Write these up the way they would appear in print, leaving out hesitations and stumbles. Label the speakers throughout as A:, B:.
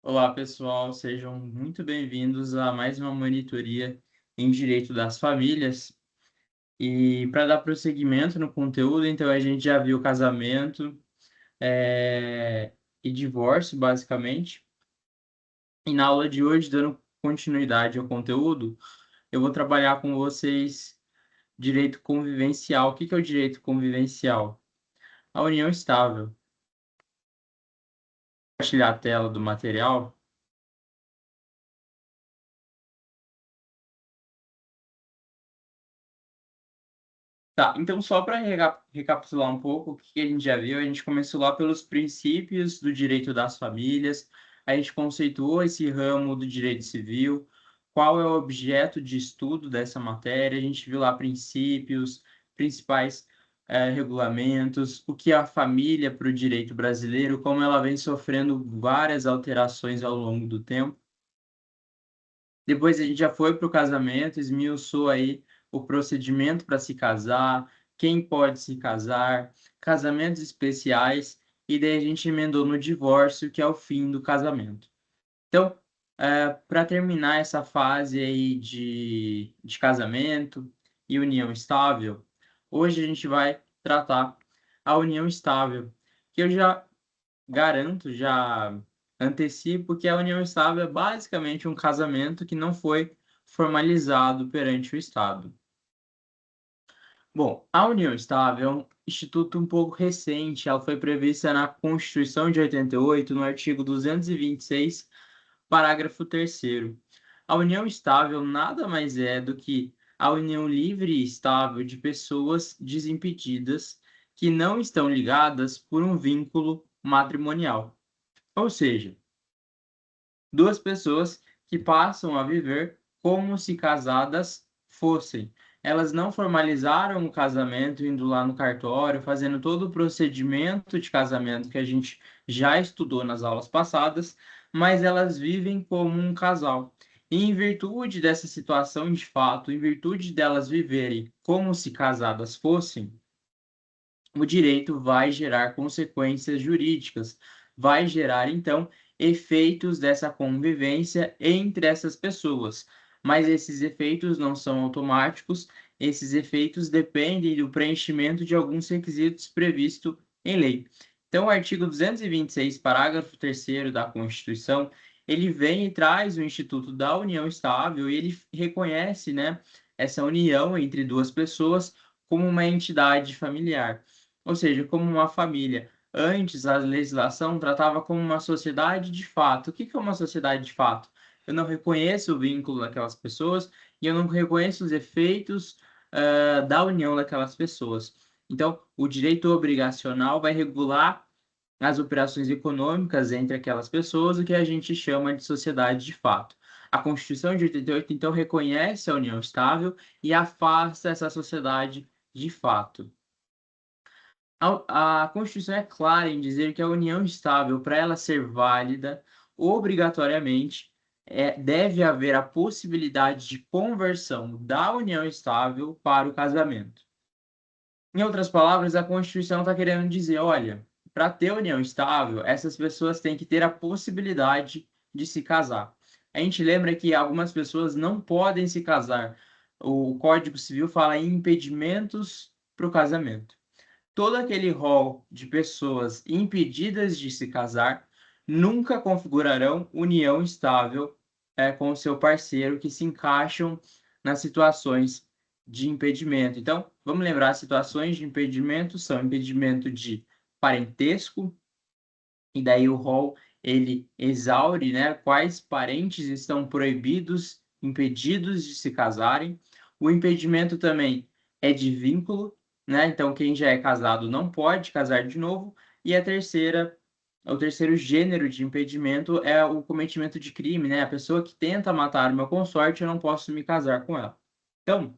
A: Olá, pessoal, sejam muito bem-vindos a mais uma monitoria em Direito das Famílias. E para dar prosseguimento no conteúdo, então a gente já viu casamento e divórcio, basicamente. E na aula de hoje, dando continuidade ao conteúdo, eu vou trabalhar com vocês direito convivencial. O que é o direito convivencial? A união estável. Vou compartilhar a tela do material. Tá, então só para recapitular um pouco o que a gente já viu, a gente começou lá pelos princípios do direito das famílias, a gente conceituou esse ramo do direito civil, qual é o objeto de estudo dessa matéria, a gente viu lá princípios, principais regulamentos, o que é a família para o direito brasileiro, como ela vem sofrendo várias alterações ao longo do tempo. Depois a gente já foi para o casamento, esmiuçou aí o procedimento para se casar, quem pode se casar, casamentos especiais, e daí a gente emendou no divórcio, que é o fim do casamento. Então, para terminar essa fase aí de casamento e união estável, hoje a gente vai tratar a união estável, que eu já garanto, já antecipo que a união estável é basicamente um casamento que não foi formalizado perante o Estado. Bom, a união estável é um instituto um pouco recente, ela foi prevista na Constituição de 88, no artigo 226, parágrafo 3º. A união estável nada mais é do que a união livre e estável de pessoas desimpedidas que não estão ligadas por um vínculo matrimonial. Ou seja, duas pessoas que passam a viver como se casadas fossem. Elas não formalizaram o casamento indo lá no cartório, fazendo todo o procedimento de casamento que a gente já estudou nas aulas passadas, mas elas vivem como um casal. E em virtude dessa situação de fato, em virtude delas viverem como se casadas fossem, o direito vai gerar consequências jurídicas, vai gerar, então, efeitos dessa convivência entre essas pessoas. Mas esses efeitos não são automáticos, esses efeitos dependem do preenchimento de alguns requisitos previstos em lei. Então, o artigo 226, parágrafo 3º da Constituição, ele vem e traz o Instituto da União Estável e ele reconhece, né, essa união entre duas pessoas como uma entidade familiar, ou seja, como uma família. Antes, a legislação tratava como uma sociedade de fato. O que é uma sociedade de fato? Eu não reconheço o vínculo daquelas pessoas e eu não reconheço os efeitos da união daquelas pessoas. Então, o direito obrigacional vai regular as operações econômicas entre aquelas pessoas, o que a gente chama de sociedade de fato. A Constituição de 88, então, reconhece a união estável e afasta essa sociedade de fato. A Constituição é clara em dizer que a união estável, para ela ser válida, obrigatoriamente, deve haver a possibilidade de conversão da união estável para o casamento. Em outras palavras, a Constituição está querendo dizer, olha, para ter união estável, essas pessoas têm que ter a possibilidade de se casar. A gente lembra que algumas pessoas não podem se casar. O Código Civil fala em impedimentos para o casamento. Todo aquele rol de pessoas impedidas de se casar nunca configurarão união estável com o seu parceiro que se encaixam nas situações de impedimento. Então, vamos lembrar, as situações de impedimento são impedimento de parentesco, e daí o rol ele exaure, né, quais parentes estão proibidos, impedidos de se casarem. O impedimento também é de vínculo, né? Então quem já é casado não pode casar de novo. E o terceiro gênero de impedimento é o cometimento de crime, né? A pessoa que tenta matar o meu consorte, eu não posso me casar com ela. Então,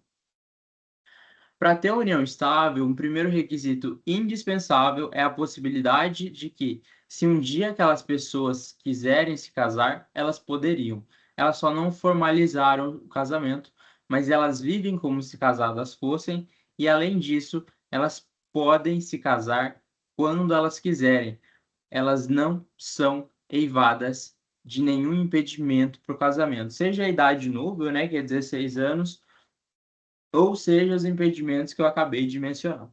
A: para ter uma união estável, um primeiro requisito indispensável é a possibilidade de que, se um dia aquelas pessoas quiserem se casar, elas poderiam. Elas só não formalizaram o casamento, mas elas vivem como se casadas fossem, e além disso, elas podem se casar quando elas quiserem. Elas não são eivadas de nenhum impedimento para o casamento, seja a idade núbil, né, que é 16 anos, ou seja os impedimentos que eu acabei de mencionar.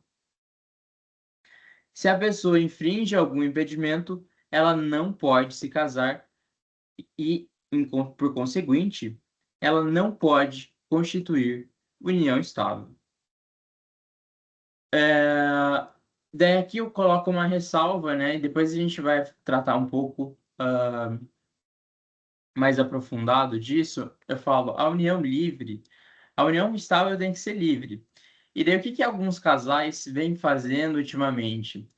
A: Se a pessoa infringe algum impedimento, ela não pode se casar e, por conseguinte, ela não pode constituir união estável. Daí aqui eu coloco uma ressalva, né? E depois a gente vai tratar um pouco mais aprofundado disso. Eu falo, a união estável tem que ser livre. E daí o que que alguns casais vêm fazendo ultimamente?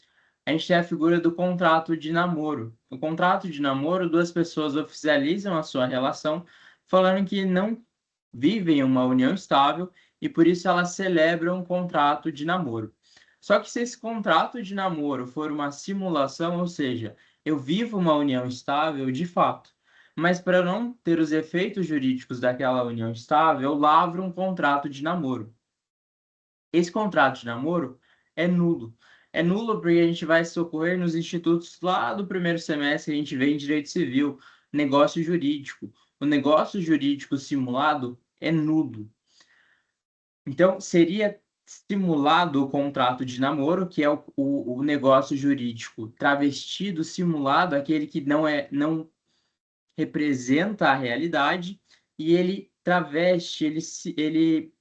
A: A gente tem a figura do contrato de namoro. O contrato de namoro, duas pessoas oficializam a sua relação, falando que não vivem uma união estável e por isso elas celebram um contrato de namoro. Só que se esse contrato de namoro for uma simulação, ou seja, eu vivo uma união estável de fato, mas para não ter os efeitos jurídicos daquela união estável, eu lavro um contrato de namoro. Esse contrato de namoro é nulo. É nulo porque a gente vai socorrer nos institutos lá do primeiro semestre que a gente vê em direito civil, negócio jurídico. O negócio jurídico simulado é nulo. Então, seria simulado o contrato de namoro, que é o negócio jurídico travestido, simulado, aquele que não representa a realidade, e ele traveste, ele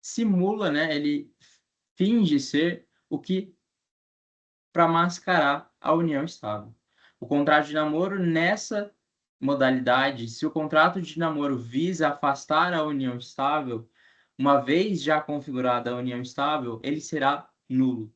A: simula, né? Ele finge ser o que para mascarar a união estável. O contrato de namoro, nessa modalidade, se o contrato de namoro visa afastar a união estável, uma vez já configurada a união estável, ele será nulo.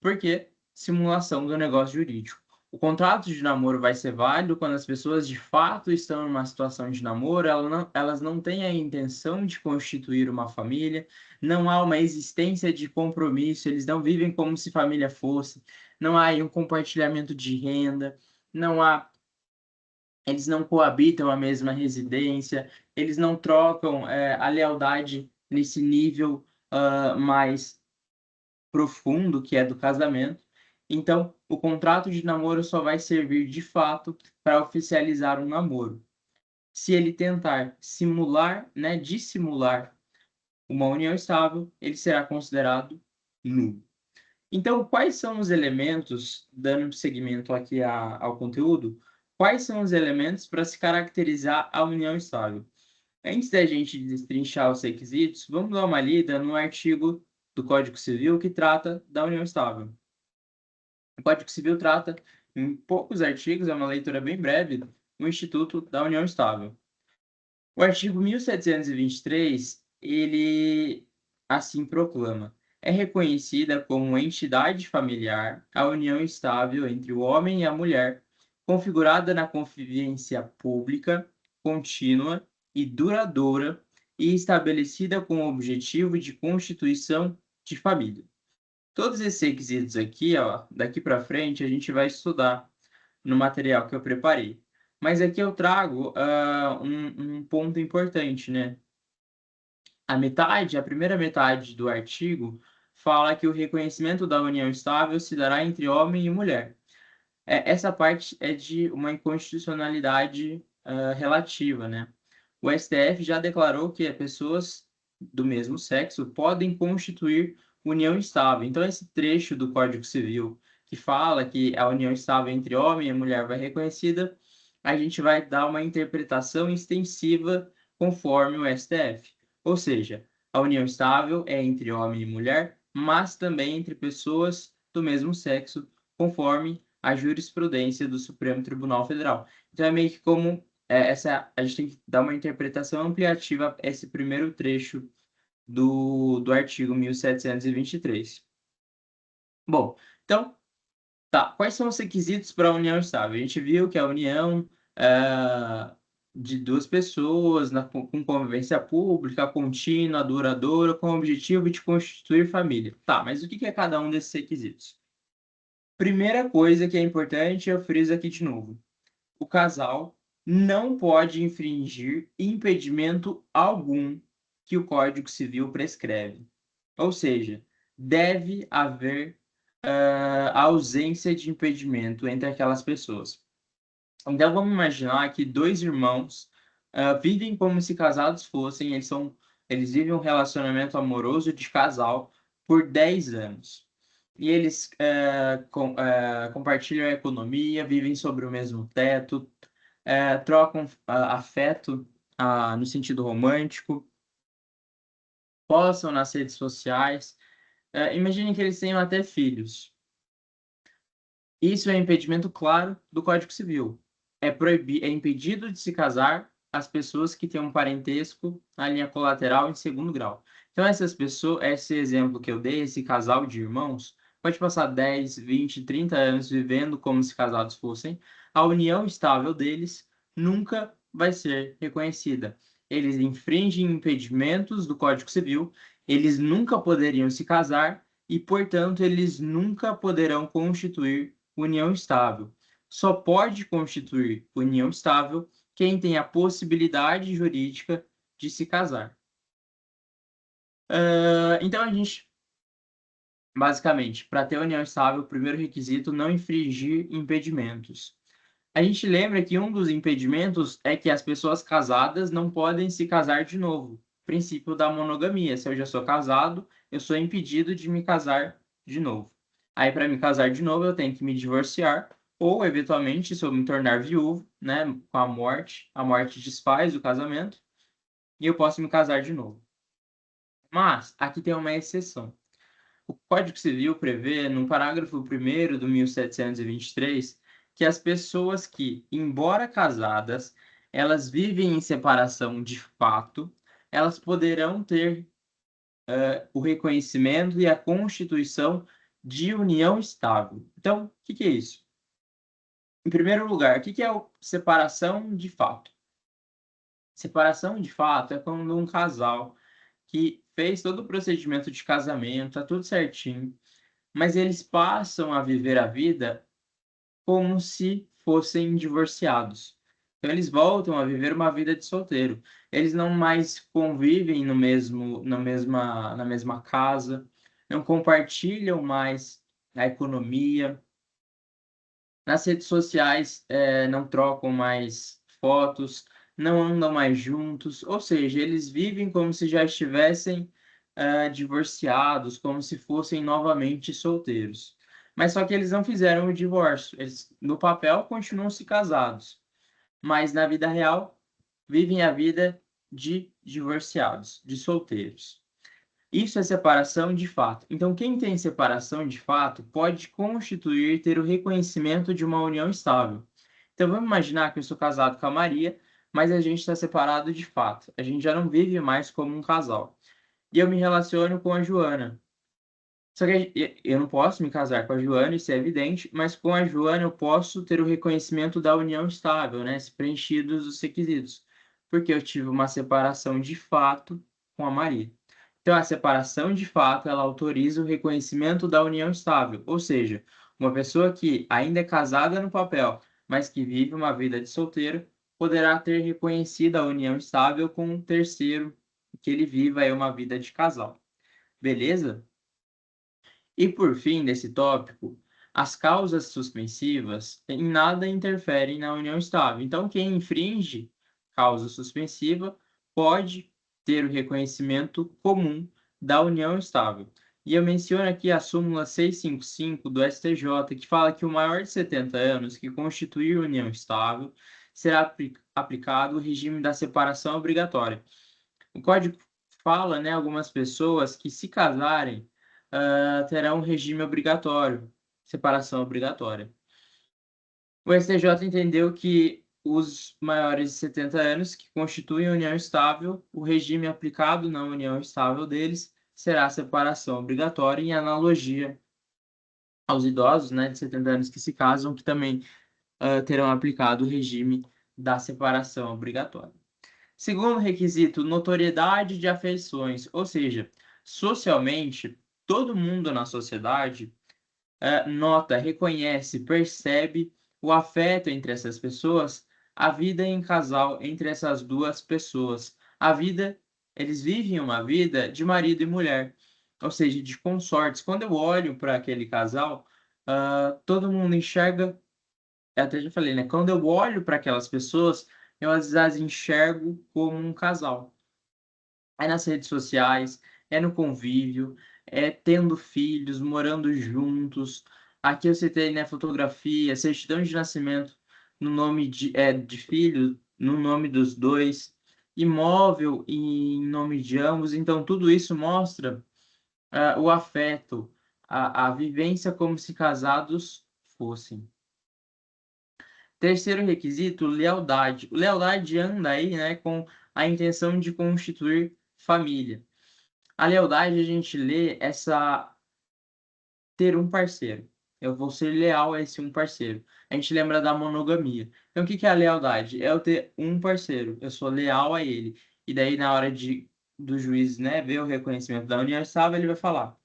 A: Por quê? Simulação do negócio jurídico. O contrato de namoro vai ser válido quando as pessoas de fato estão numa situação de namoro, elas não têm a intenção de constituir uma família, não há uma existência de compromisso, eles não vivem como se família fosse, não há aí um compartilhamento de renda, não há, eles não coabitam a mesma residência, eles não trocam a lealdade nesse nível mais profundo que é do casamento. Então, o contrato de namoro só vai servir de fato para oficializar um namoro. Se ele tentar simular, né, dissimular uma união estável, ele será considerado nulo. Então, quais são os elementos, dando seguimento aqui ao conteúdo, quais são os elementos para se caracterizar a união estável? Antes da gente destrinchar os requisitos, vamos dar uma lida no artigo do Código Civil que trata da união estável. O Código Civil trata, em poucos artigos, é uma leitura bem breve, o Instituto da União Estável. O artigo 1723, ele assim proclama: é reconhecida como entidade familiar a união estável entre o homem e a mulher, configurada na convivência pública, contínua e duradoura e estabelecida com o objetivo de constituição de família. Todos esses requisitos aqui, ó, daqui para frente, a gente vai estudar no material que eu preparei. Mas aqui eu trago um ponto importante, né? A primeira metade do artigo, fala que o reconhecimento da união estável se dará entre homem e mulher. Essa parte é de uma inconstitucionalidade relativa, né? O STF já declarou que pessoas do mesmo sexo podem constituir união estável. Então, esse trecho do Código Civil que fala que a união estável entre homem e mulher vai reconhecida, a gente vai dar uma interpretação extensiva conforme o STF. Ou seja, a união estável é entre homem e mulher, mas também entre pessoas do mesmo sexo, conforme a jurisprudência do Supremo Tribunal Federal. Então, é meio que como a gente tem que dar uma interpretação ampliativa a esse primeiro trecho do artigo 1723. Bom, então, tá. Quais são os requisitos para a união estável? A gente viu que a união de duas pessoas com convivência pública, contínua, duradoura, com o objetivo de constituir família. Tá, mas o que é cada um desses requisitos? Primeira coisa que é importante, eu friso aqui de novo. O casal não pode infringir impedimento algum que o Código Civil prescreve. Ou seja, deve haver a ausência de impedimento entre aquelas pessoas. Então, vamos imaginar que dois irmãos vivem como se casados fossem, eles vivem um relacionamento amoroso de casal por 10 anos. E eles compartilham a economia, vivem sobre o mesmo teto, trocam afeto no sentido romântico, postam nas redes sociais. Imagine que eles tenham até filhos. Isso é impedimento claro do Código Civil. É impedido de se casar as pessoas que têm um parentesco na linha colateral em segundo grau. Então, essas pessoas, esse exemplo que eu dei, esse casal de irmãos, pode passar 10, 20, 30 anos vivendo como se casados fossem, a união estável deles nunca vai ser reconhecida. Eles infringem impedimentos do Código Civil, eles nunca poderiam se casar e, portanto, eles nunca poderão constituir união estável. Só pode constituir união estável quem tem a possibilidade jurídica de se casar. Então, a gente, basicamente, para ter união estável, o primeiro requisito não infringir impedimentos. A gente lembra que um dos impedimentos é que as pessoas casadas não podem se casar de novo. Princípio da monogamia. Se eu já sou casado, eu sou impedido de me casar de novo. Aí, para me casar de novo, eu tenho que me divorciar, ou, eventualmente, se eu me tornar viúvo, né, com a morte desfaz o casamento, e eu posso me casar de novo. Mas, aqui tem uma exceção. O Código Civil prevê, no parágrafo 1º do 1723, que as pessoas que, embora casadas, elas vivem em separação de fato, elas poderão ter o reconhecimento e a constituição de união estável. Então, o que é isso? Em primeiro lugar, o que é separação de fato? Separação de fato é quando um casal que fez todo o procedimento de casamento, tá tudo certinho, mas eles passam a viver a vida como se fossem divorciados. Então, eles voltam a viver uma vida de solteiro. Eles não mais convivem na mesma casa, não compartilham mais a economia. Nas redes sociais, não trocam mais fotos, não andam mais juntos, ou seja, eles vivem como se já estivessem divorciados, como se fossem novamente solteiros. Mas só que eles não fizeram o divórcio, eles no papel continuam se casados, mas na vida real vivem a vida de divorciados, de solteiros. Isso é separação de fato. Então, quem tem separação de fato pode constituir ter o reconhecimento de uma união estável. Então, vamos imaginar que eu sou casado com a Maria, mas a gente está separado de fato. A gente já não vive mais como um casal. E eu me relaciono com a Joana. Só que eu não posso me casar com a Joana, isso é evidente, mas com a Joana eu posso ter o reconhecimento da união estável, né? Se preenchidos os requisitos. Porque eu tive uma separação de fato com a Maria. Então, a separação de fato, ela autoriza o reconhecimento da união estável, ou seja, uma pessoa que ainda é casada no papel, mas que vive uma vida de solteiro, poderá ter reconhecida a união estável com um terceiro que ele viva aí uma vida de casal. Beleza? E por fim desse tópico, as causas suspensivas em nada interferem na união estável. Então, quem infringe causa suspensiva pode ter o reconhecimento comum da união estável. E eu menciono aqui a súmula 655 do STJ, que fala que o maior de 70 anos que constituir união estável será aplicado o regime da separação obrigatória. O código fala, né, algumas pessoas que se casarem terão um regime obrigatório, separação obrigatória. O STJ entendeu que os maiores de 70 anos que constituem união estável, o regime aplicado na união estável deles será separação obrigatória, em analogia aos idosos, né, de 70 anos que se casam, que também terão aplicado o regime da separação obrigatória. Segundo requisito, notoriedade de afeições, ou seja, socialmente, todo mundo na sociedade nota, reconhece, percebe o afeto entre essas pessoas, a vida em casal entre essas duas pessoas. A vida, eles vivem uma vida de marido e mulher, ou seja, de consortes. Quando eu olho para aquele casal, todo mundo enxerga eu até já falei, né? Quando eu olho para aquelas pessoas, eu às vezes as enxergo como um casal. É nas redes sociais, é no convívio, é tendo filhos, morando juntos. Aqui eu citei, né, fotografia, certidão de nascimento no nome de filho, no nome dos dois, imóvel em nome de ambos. Então, tudo isso mostra o afeto, a vivência como se casados fossem. Terceiro requisito, lealdade. Lealdade anda aí, né, com a intenção de constituir família. A lealdade a gente lê essa ter um parceiro. Eu vou ser leal a esse um parceiro. A gente lembra da monogamia. Então, o que que é a lealdade? É eu ter um parceiro. Eu sou leal a ele. E daí, na hora do juiz, né, ver o reconhecimento da união estável, ele vai falar: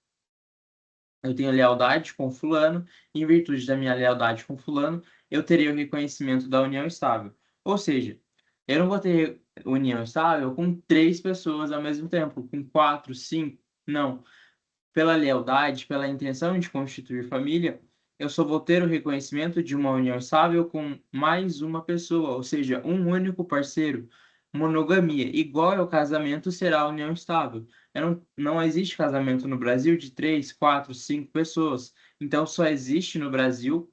A: eu tenho lealdade com fulano, e em virtude da minha lealdade com fulano, eu terei o reconhecimento da união estável. Ou seja, eu não vou ter união estável com três pessoas ao mesmo tempo, com quatro, cinco. Não. Pela lealdade, pela intenção de constituir família, eu só vou ter o reconhecimento de uma união estável com mais uma pessoa, ou seja, um único parceiro. Monogamia, igual ao casamento, será a união estável. Não existe casamento no Brasil de três, quatro, cinco pessoas. Então, só existe no Brasil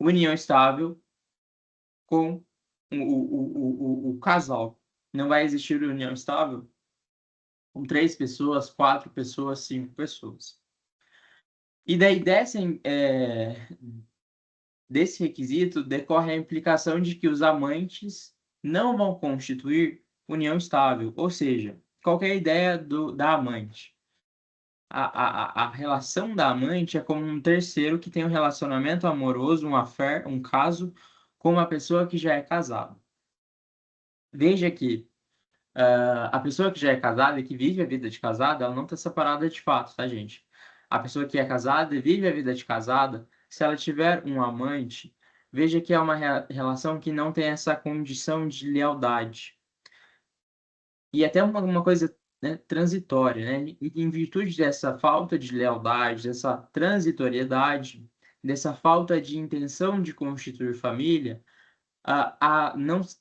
A: união estável com o casal. Não vai existir união estável com três pessoas, quatro pessoas, cinco pessoas. E daí desse requisito decorre a implicação de que os amantes não vão constituir união estável, ou seja, qual que é a ideia da amante? A relação da amante é como um terceiro que tem um relacionamento amoroso, um affair, um caso, com uma pessoa que já é casada. Veja que a pessoa que já é casada e que vive a vida de casada, ela não está separada de fato, tá, gente? A pessoa que é casada e vive a vida de casada, se ela tiver um amante, veja que é uma relação que não tem essa condição de lealdade. E até uma coisa, né, transitória, né? E em virtude dessa falta de lealdade, dessa transitoriedade, dessa falta de intenção de constituir família,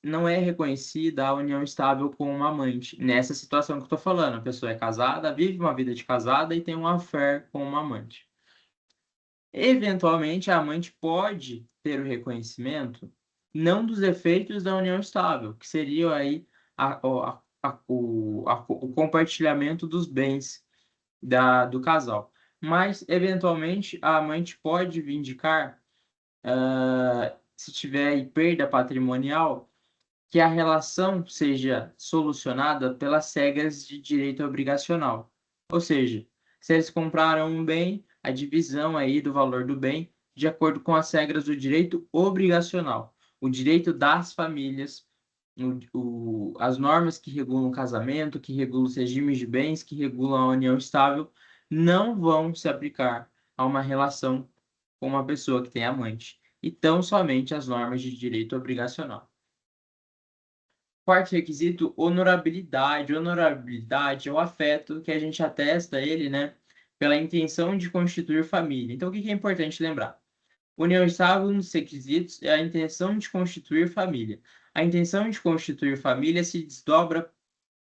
A: não é reconhecida a união estável com uma amante. Nessa situação que eu estou falando, a pessoa é casada, vive uma vida de casada e tem um affair com uma amante. Eventualmente, a amante pode ter o reconhecimento não dos efeitos da união estável, que seria aí o compartilhamento dos bens do casal. Mas, eventualmente, a amante pode vindicar, se tiver aí perda patrimonial, que a relação seja solucionada pelas regras de direito obrigacional. Ou seja, se eles compraram um bem, a divisão aí do valor do bem de acordo com as regras do direito obrigacional. O direito das famílias, as normas que regulam o casamento, que regulam os regimes de bens, que regulam a união estável, não vão se aplicar a uma relação com uma pessoa que tem amante, e tão somente as normas de direito obrigacional. Quarto requisito, honorabilidade. Honorabilidade é o afeto que a gente atesta a ele, né, pela intenção de constituir família. Então, o que é importante lembrar? União estável nos requisitos é a intenção de constituir família. A intenção de constituir família se desdobra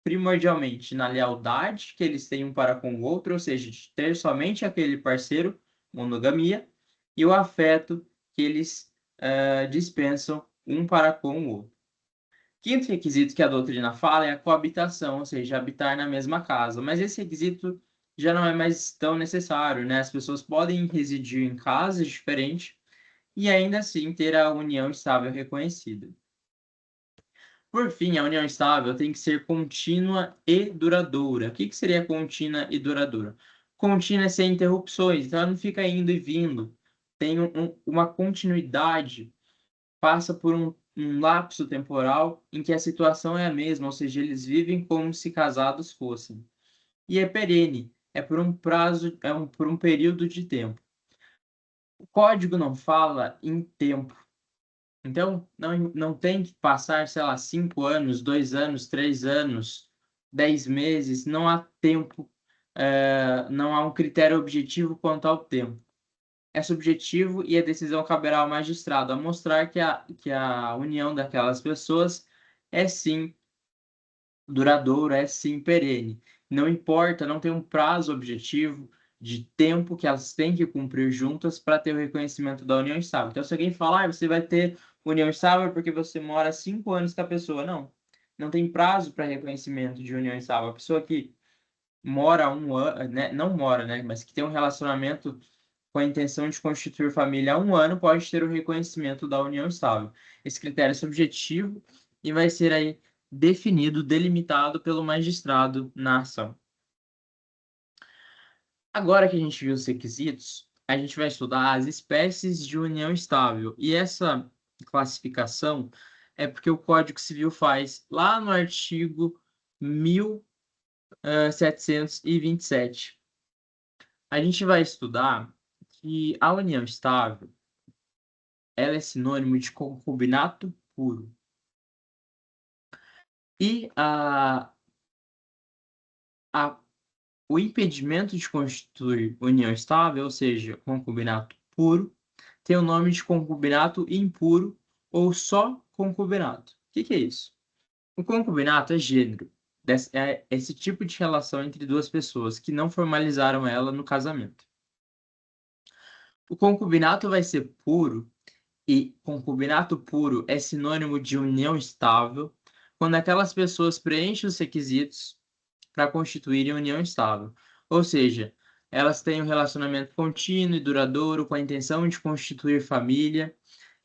A: primordialmente na lealdade que eles têm um para com o outro, ou seja, de ter somente aquele parceiro, monogamia, e o afeto que eles dispensam um para com o outro. Quinto requisito que a doutrina fala é a coabitação, ou seja, habitar na mesma casa. Mas esse requisito já não é mais tão necessário, né? As pessoas podem residir em casas diferentes e ainda assim ter a união estável reconhecida. Por fim, a união estável tem que ser contínua e duradoura. O que que seria contínua e duradoura? Contínua é sem interrupções, então ela não fica indo e vindo. Tem uma continuidade, passa por um lapso temporal em que a situação é a mesma, ou seja, eles vivem como se casados fossem. E é perene, é por um prazo, por um período de tempo. O código não fala em tempo. Então, não tem que passar, sei lá, 5 anos, 2 anos, 3 anos, 10 meses. Não há tempo, não há um critério objetivo quanto ao tempo. é subjetivo e a decisão caberá ao magistrado a mostrar que a união daquelas pessoas é sim duradoura, é sim perene. Não importa, não tem um prazo objetivo de tempo que elas têm que cumprir juntas para ter o reconhecimento da união estável. Então, se alguém falar, você vai ter união estável porque você mora 5 anos com a pessoa. Não, não tem prazo para reconhecimento de união estável. A pessoa que mora 1 ano, né, não mora, né, mas que tem um relacionamento com a intenção de constituir família há 1 ano, pode ter o reconhecimento da união estável. Esse critério é subjetivo e vai ser aí definido, delimitado pelo magistrado na ação. Agora que a gente viu os requisitos, a gente vai estudar as espécies de união estável. E essa classificação é porque o Código Civil faz lá no artigo 1727. A gente vai estudar que a união estável ela é sinônimo de concubinato puro. E o impedimento de constituir união estável, ou seja, concubinato puro, tem o nome de concubinato impuro ou só concubinato. O que é isso? O concubinato é gênero. É esse tipo de relação entre duas pessoas que não formalizaram ela no casamento. O concubinato vai ser puro. E concubinato puro é sinônimo de união estável quando aquelas pessoas preenchem os requisitos para constituírem união estável. Ou seja, elas têm um relacionamento contínuo e duradouro com a intenção de constituir família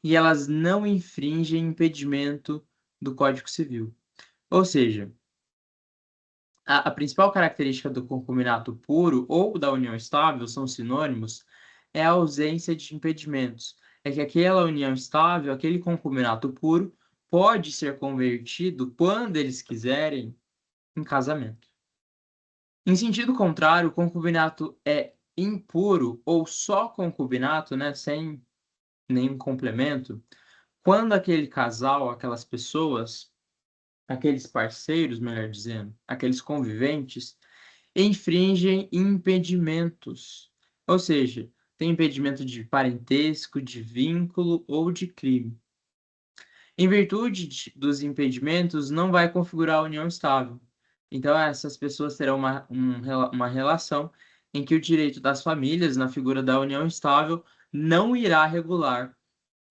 A: e elas não infringem impedimento do Código Civil. Ou seja, a principal característica do concubinato puro ou da união estável, são sinônimos, é a ausência de impedimentos. É que aquela união estável, aquele concubinato puro, pode ser convertido, quando eles quiserem, em casamento. Em sentido contrário, o concubinato é impuro ou só concubinato, né, sem nenhum complemento, quando aquele casal, aquelas pessoas, aqueles parceiros, melhor dizendo, aqueles conviventes, infringem impedimentos. Ou seja, tem impedimento de parentesco, de vínculo ou de crime. Em virtude dos impedimentos, não vai configurar a união estável. Então, essas pessoas terão uma relação em que o direito das famílias, na figura da união estável, não irá regular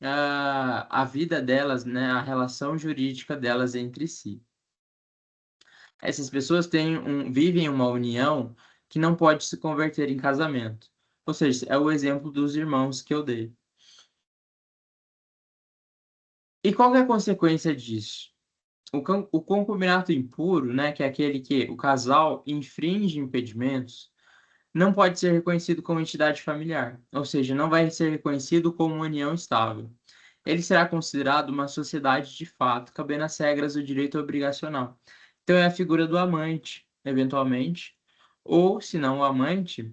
A: a vida delas, né, a relação jurídica delas entre si. Essas pessoas vivem uma união que não pode se converter em casamento. Ou seja, é o exemplo dos irmãos que eu dei. E qual que é a consequência disso? O concubinato impuro, né, que é aquele que o casal infringe impedimentos, não pode ser reconhecido como entidade familiar, ou seja, não vai ser reconhecido como união estável. Ele será considerado uma sociedade de fato, cabendo às regras do direito obrigacional. Então é a figura do amante, eventualmente, ou, se não o amante,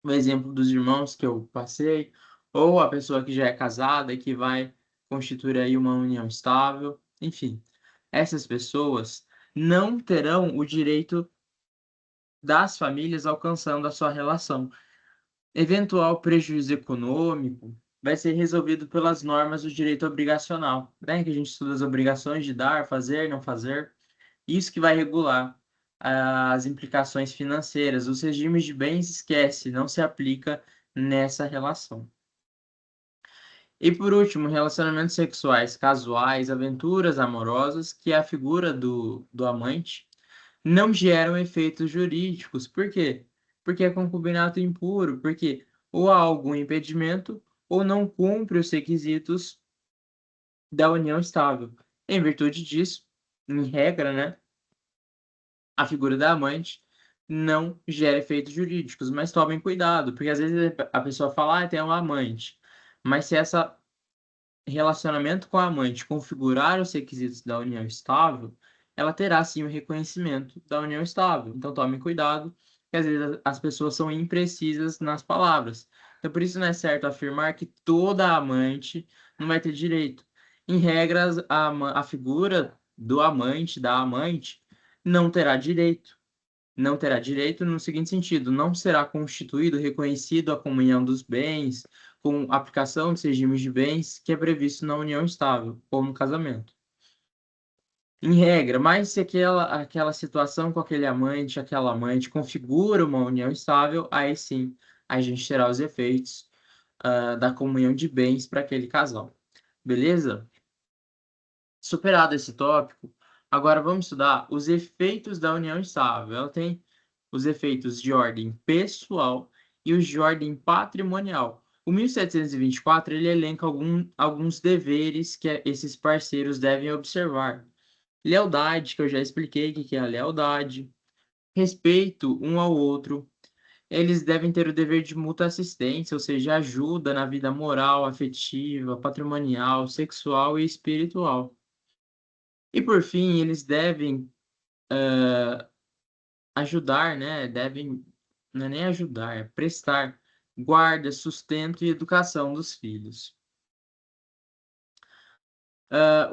A: o exemplo dos irmãos que eu passei, ou a pessoa que já é casada e que vai constituir aí uma união estável, enfim. Essas pessoas não terão o direito das famílias alcançando a sua relação. Eventual prejuízo econômico vai ser resolvido pelas normas do direito obrigacional, né? Que a gente estuda as obrigações de dar, fazer, não fazer. Isso que vai regular as implicações financeiras. Os regimes de bens, esquece, não se aplica nessa relação. E por último, relacionamentos sexuais casuais, aventuras amorosas, que é a figura do amante, não geram efeitos jurídicos. Por quê? Porque é concubinato impuro, porque ou há algum impedimento ou não cumpre os requisitos da união estável. Em virtude disso, em regra, né, a figura da amante não gera efeitos jurídicos, mas tomem cuidado, porque às vezes a pessoa fala, tem uma amante, mas se essa relacionamento com a amante configurar os requisitos da união estável, ela terá sim o reconhecimento da união estável. Então tome cuidado, que às vezes as pessoas são imprecisas nas palavras. Então por isso não é certo afirmar que toda amante não vai ter direito. Em regras, a figura do amante, da amante, não terá direito. não terá direito no seguinte sentido: não será constituído, reconhecido a comunhão dos bens com aplicação dos regimes de bens que é previsto na união estável ou no casamento. Em regra, mas se aquela situação com aquela amante configura uma união estável, aí sim a gente terá os efeitos da comunhão de bens para aquele casal. Beleza? Superado esse tópico, agora vamos estudar os efeitos da união estável. Ela tem os efeitos de ordem pessoal e os de ordem patrimonial. O 1724 ele elenca alguns deveres que esses parceiros devem observar. Lealdade, que eu já expliquei o que é a lealdade. Respeito um ao outro. Eles devem ter o dever de mútua assistência, ou seja, ajuda na vida moral, afetiva, patrimonial, sexual e espiritual. E por fim, eles devem ajudar, né? Devem, não é nem ajudar, é prestar guarda, sustento e educação dos filhos.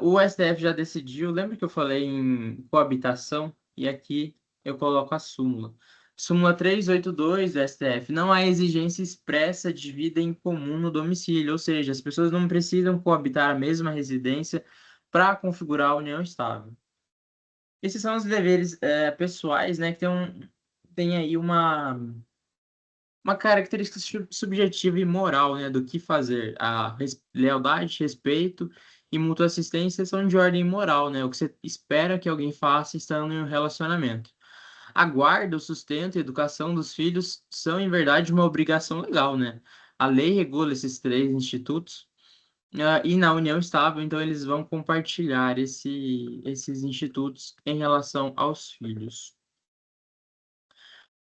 A: O STF já decidiu, lembra que eu falei em coabitação? E aqui eu coloco a súmula. Súmula 382 do STF. Não há exigência expressa de vida em comum no domicílio, ou seja, as pessoas não precisam coabitar a mesma residência para configurar a união estável. Esses são os deveres pessoais, né, que tem aí uma característica subjetiva e moral, né, do que fazer. A lealdade, respeito e mútua assistência são de ordem moral, né, o que você espera que alguém faça estando em um relacionamento. A guarda, o sustento e a educação dos filhos são, em verdade, uma obrigação legal, né? A lei regula esses três institutos, e na união estável, então, eles vão compartilhar esses institutos em relação aos filhos.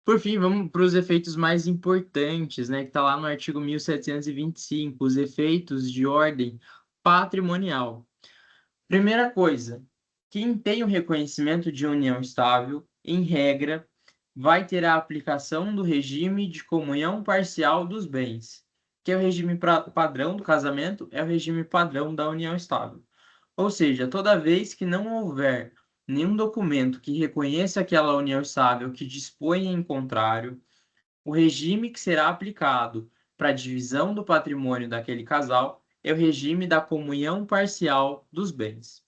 A: Por fim, vamos para os efeitos mais importantes, né, que está lá no artigo 1725, os efeitos de ordem patrimonial. Primeira coisa, quem tem o reconhecimento de união estável, em regra, vai ter a aplicação do regime de comunhão parcial dos bens, que é o regime padrão do casamento, é o regime padrão da união estável. Ou seja, toda vez que não houver nenhum documento que reconheça aquela união estável que dispõe em contrário, o regime que será aplicado para a divisão do patrimônio daquele casal é o regime da comunhão parcial dos bens.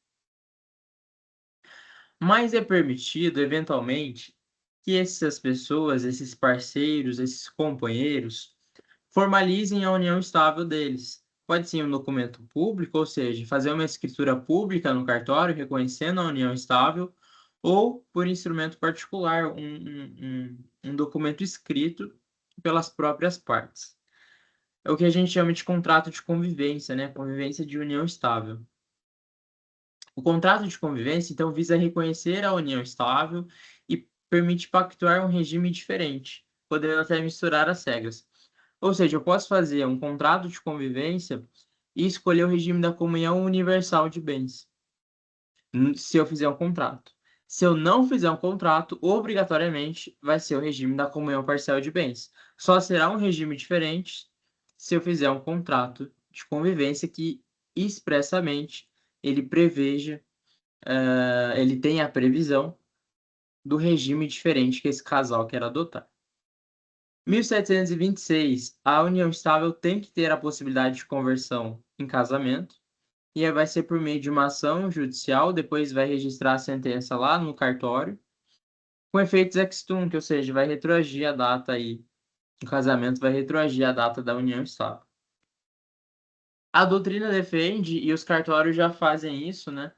A: Mas é permitido, eventualmente, que essas pessoas, esses parceiros, esses companheiros, formalizem a união estável deles. Pode ser um documento público, ou seja, fazer uma escritura pública no cartório reconhecendo a união estável, ou por instrumento particular, um documento escrito pelas próprias partes. É o que a gente chama de contrato de convivência, né? Convivência de união estável. O contrato de convivência, então, visa reconhecer a união estável e permite pactuar um regime diferente, podendo até misturar as regras. Ou seja, eu posso fazer um contrato de convivência e escolher o regime da comunhão universal de bens, se eu fizer um contrato. Se eu não fizer um contrato, obrigatoriamente vai ser o regime da comunhão parcial de bens. Só será um regime diferente se eu fizer um contrato de convivência que expressamente ele preveja, ele tem a previsão do regime diferente que esse casal quer adotar. 1726, a união estável tem que ter a possibilidade de conversão em casamento, e aí vai ser por meio de uma ação judicial, depois vai registrar a sentença lá no cartório, com efeitos ex tunc, ou seja, vai retroagir a data aí, o casamento vai retroagir a data da união estável. A doutrina defende, e os cartórios já fazem isso, né?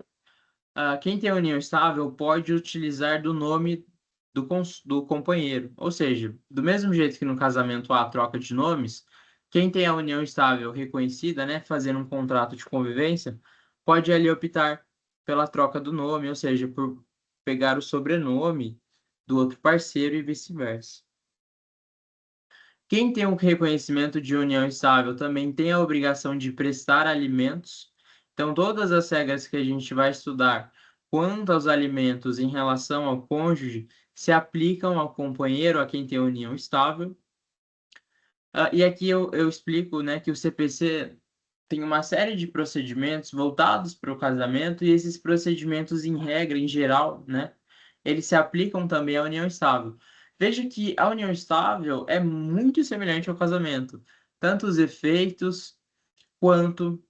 A: Quem tem união estável pode utilizar do nome do companheiro. Ou seja, do mesmo jeito que no casamento há a troca de nomes, quem tem a união estável reconhecida, né, fazendo um contrato de convivência, pode ali optar pela troca do nome, ou seja, por pegar o sobrenome do outro parceiro e vice-versa. Quem tem o reconhecimento de união estável também tem a obrigação de prestar alimentos. Então, todas as regras que a gente vai estudar quanto aos alimentos em relação ao cônjuge se aplicam ao companheiro, a quem tem união estável. E aqui eu explico, né, que o CPC tem uma série de procedimentos voltados para o casamento, e esses procedimentos, em regra, em geral, né, eles se aplicam também à união estável. Veja que a união estável é muito semelhante ao casamento, tanto os efeitos quanto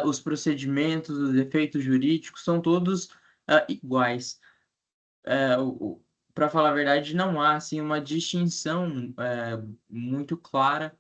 A: os procedimentos, os efeitos jurídicos são todos iguais. Para falar a verdade, não há assim uma distinção muito clara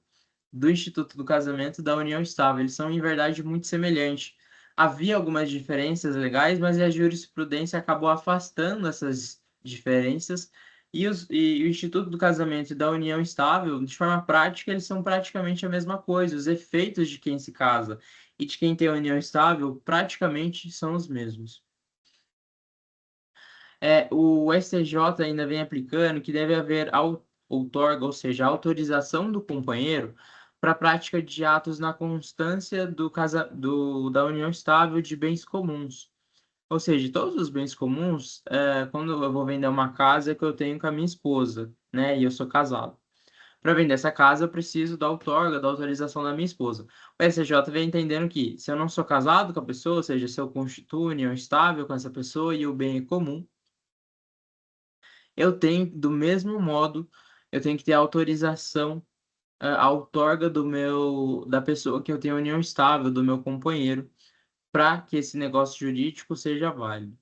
A: do Instituto do Casamento e da união estável. Eles são, em verdade, muito semelhantes. Havia algumas diferenças legais, mas a jurisprudência acabou afastando essas diferenças e o Instituto do Casamento e da união estável, de forma prática, eles são praticamente a mesma coisa. Os efeitos de quem se casa e de quem tem a união estável praticamente são os mesmos. O STJ ainda vem aplicando que deve haver outorga, ou seja, autorização do companheiro para a prática de atos na constância da união estável de bens comuns. Ou seja, todos os bens comuns, quando eu vou vender uma casa que eu tenho com a minha esposa, né, e eu sou casado. Para vender essa casa, eu preciso da outorga, da autorização da minha esposa. O STJ vem entendendo que, se eu não sou casado com a pessoa, ou seja, se eu constituo união estável com essa pessoa e o bem é comum, eu tenho, do mesmo modo, eu tenho que ter autorização, a outorga da pessoa que eu tenho união estável, do meu companheiro, para que esse negócio jurídico seja válido.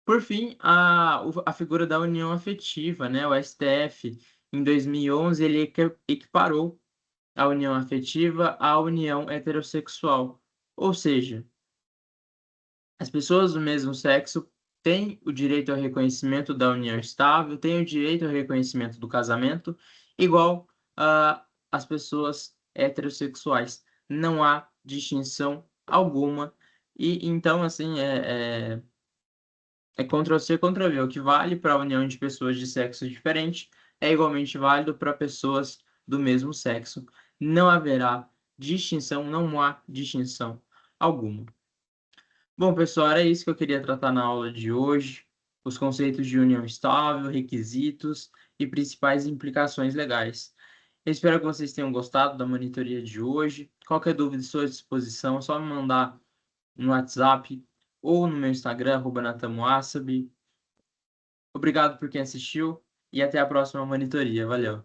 A: Por fim, a figura da união afetiva, né? O STF, em 2011, ele equiparou a união afetiva à união heterossexual. Ou seja, as pessoas do mesmo sexo têm o direito ao reconhecimento da união estável, têm o direito ao reconhecimento do casamento, igual às pessoas heterossexuais. Não há distinção alguma. E então, assim, é Ctrl-C, Ctrl-V. O que vale para a união de pessoas de sexo diferente é igualmente válido para pessoas do mesmo sexo. Não haverá distinção, não há distinção alguma. Bom, pessoal, era isso que eu queria tratar na aula de hoje. Os conceitos de união estável, requisitos e principais implicações legais. Eu espero que vocês tenham gostado da monitoria de hoje. Qualquer dúvida, estou à disposição. É só me mandar no WhatsApp ou no meu Instagram, @natamoasabi. Obrigado por quem assistiu e até a próxima monitoria. Valeu!